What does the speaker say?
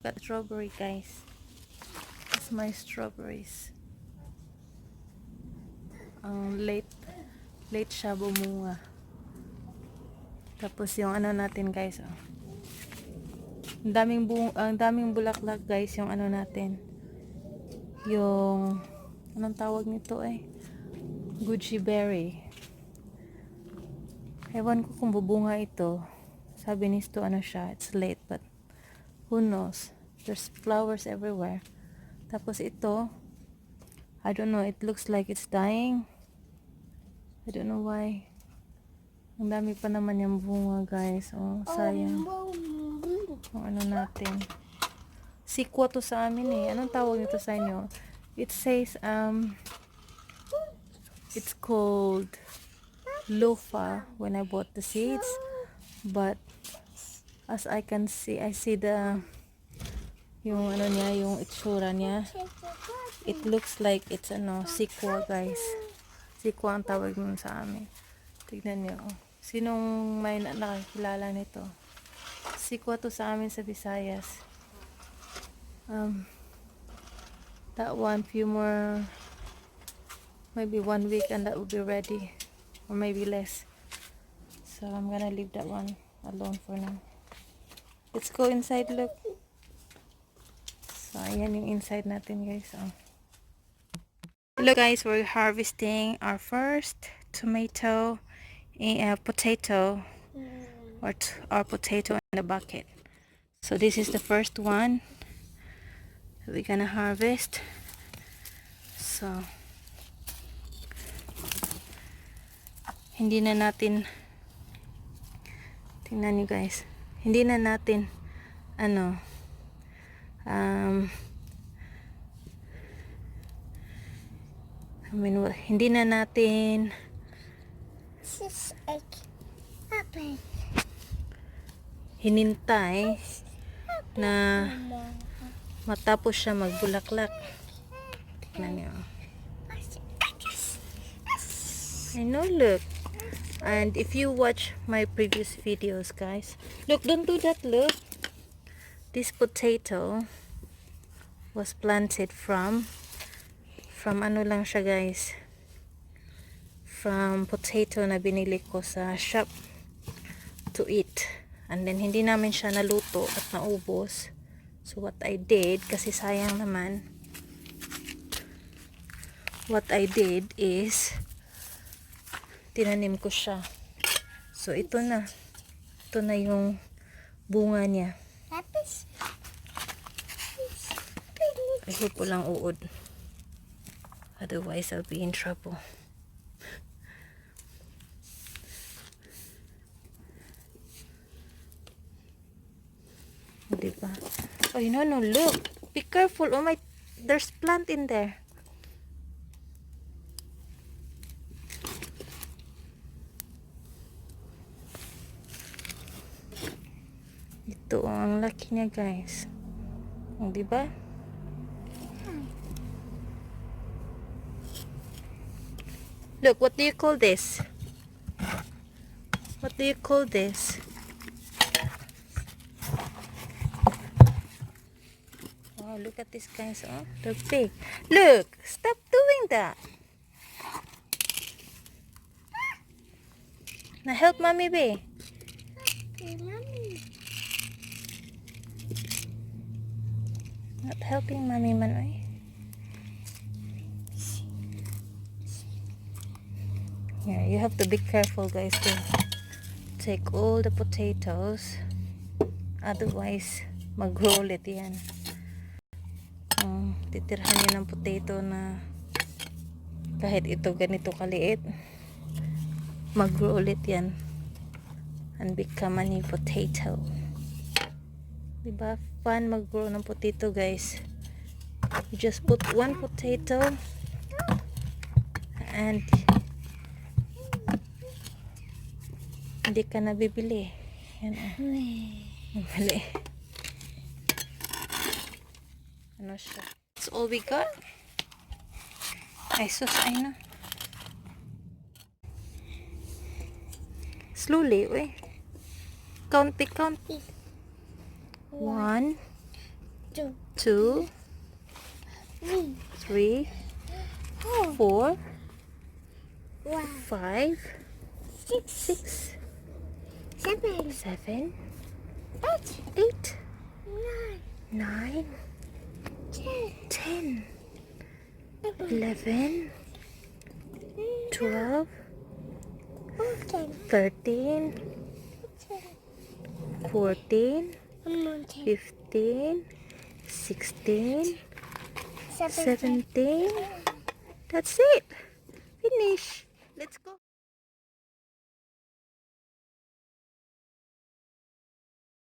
got strawberry, guys. That's my strawberries. Late siya bumunga. Tapos yung ano natin, guys, oh. Ang daming bulaklak, guys, yung ano natin. Yung anong tawag nito Gucci berry. Ewan ko kung bubunga ito. Sabi ni Sto ano siya, it's late, but who knows? There's flowers everywhere. Tapos ito, I don't know, it looks like it's dying. I don't know why. Ang dami pa naman yung bunga, guys. Oh, sayang. Ang ano natin. Sikwa to sa amin Anong tawag nito sa inyo? It says, it's called lofa when I bought the seeds. But, as I can see, I see yung ano niya, yung itsura niya. It looks like it's sikwa, guys. Sikwa ang tawag nun sa amin. Tignan niyo. Sinong may nakakilala nito? Sikwa to sa amin sa Visayas. That one, few more, maybe 1 week and that will be ready. Or maybe less. So I'm gonna leave that one alone for now. Let's go inside, look. So ayan yung inside natin, guys. Hello, guys, we're harvesting our first potato or our potato in the bucket. So this is the first one that we're gonna harvest. So hindi na natin, tingnan niyo, guys, hindi na natin hindi na natin hinintay na matapos siya magbulaklak. Tignan niyo. I know, look. And if you watch my previous videos, guys, look, don't do that, look. This potato was planted from ano lang siya, guys, from potato na binili ko sa shop to eat. And then hindi namin siya naluto at naubos. So what I did, kasi sayang naman, what I did is tinanim ko siya. So ito na yung bunga niya. I hope walang uod, otherwise I'll be in trouble. Diba? Oh, no, look, be careful. Oh my, there's plant in there. Ito, ang laki niya, guys. Diba? Look, what do you call this? What do you call this? Oh, look at this, guys. Oh, they're big. Look, stop doing that. Now help mommy, be. Not helping mommy, man. Yeah, you have to be careful, guys, to take all the potatoes. Otherwise, mag-grow ulit yan. Titirhan nyo ng potato na kahit ito ganito kaliit, mag-grow ulit yan and become a new potato. Diba? Fun mag-grow ng potato, guys. You just put one potato and hindi ka na bibili. Yan, bibili. Ano siya? That's all we got. Ay, sus, ay na. Slowly, Kaunti. 1, Two. 2, Three. 3, Four. 4, One. 5, Six. 6, Seven. 7, Eight. 8, Nine. 9, Ten. 10, 11, 12, 14. 13, 14, 15, 16, 17. That's it. Finish. Let's go.